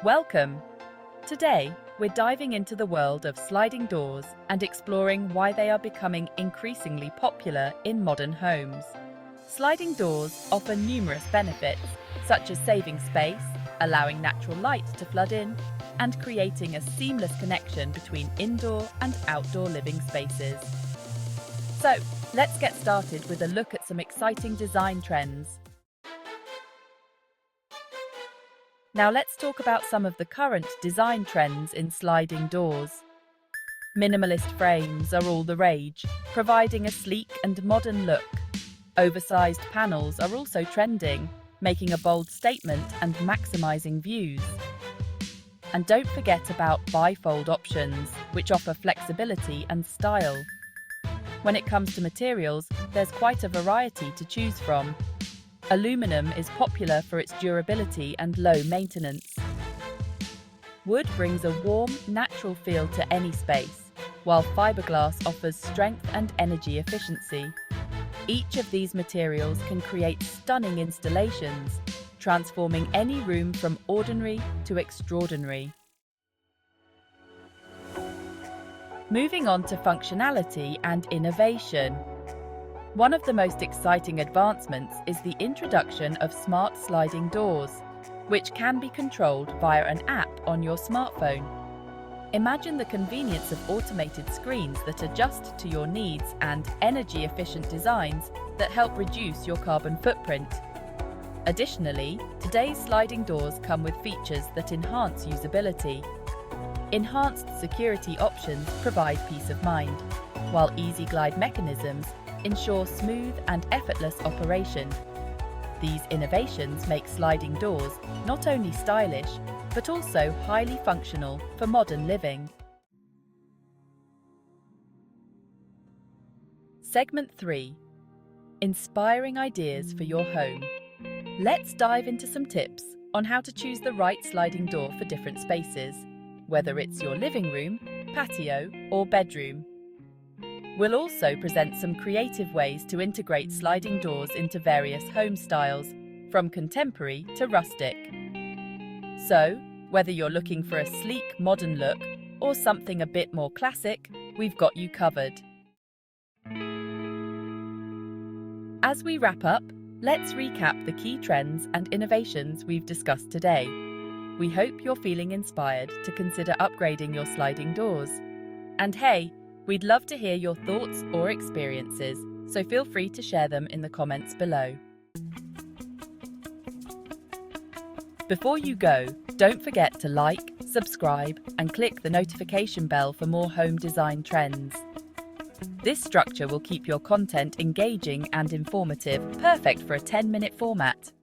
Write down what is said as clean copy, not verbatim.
Welcome! Today, we're diving into the world of sliding doors and exploring why they are becoming increasingly popular in modern homes. Sliding doors offer numerous benefits, such as saving space, allowing natural light to flood in, and creating a seamless connection between indoor and outdoor living spaces. So, let's get started with a look at some exciting design trends. Now let's talk about some of the current design trends in sliding doors. Minimalist frames are all the rage, providing a sleek and modern look. Oversized panels are also trending, making a bold statement and maximizing views. And don't forget about bifold options, which offer flexibility and style. When it comes to materials, there's quite a variety to choose from. Aluminum is popular for its durability and low maintenance. Wood brings a warm, natural feel to any space, while fiberglass offers strength and energy efficiency. Each of these materials can create stunning installations, transforming any room from ordinary to extraordinary. Moving on to functionality and innovation. One of the most exciting advancements is the introduction of smart sliding doors, which can be controlled via an app on your smartphone. Imagine the convenience of automated screens that adjust to your needs and energy-efficient designs that help reduce your carbon footprint. Additionally, today's sliding doors come with features that enhance usability. Enhanced security options provide peace of mind, while easy glide mechanisms ensure smooth and effortless operation. These innovations make sliding doors not only stylish, but also highly functional for modern living. Segment 3. Inspiring ideas for your home. Let's dive into some tips on how to choose the right sliding door for different spaces, whether it's your living room, patio, or bedroom. We'll also present some creative ways to integrate sliding doors into various home styles, from contemporary to rustic. So, whether you're looking for a sleek, modern look or something a bit more classic, we've got you covered. As we wrap up, let's recap the key trends and innovations we've discussed today. We hope you're feeling inspired to consider upgrading your sliding doors. And hey, we'd love to hear your thoughts or experiences, so feel free to share them in the comments below. Before you go, don't forget to like, subscribe, and click the notification bell for more home design trends. This structure will keep your content engaging and informative, perfect for a 10-minute format.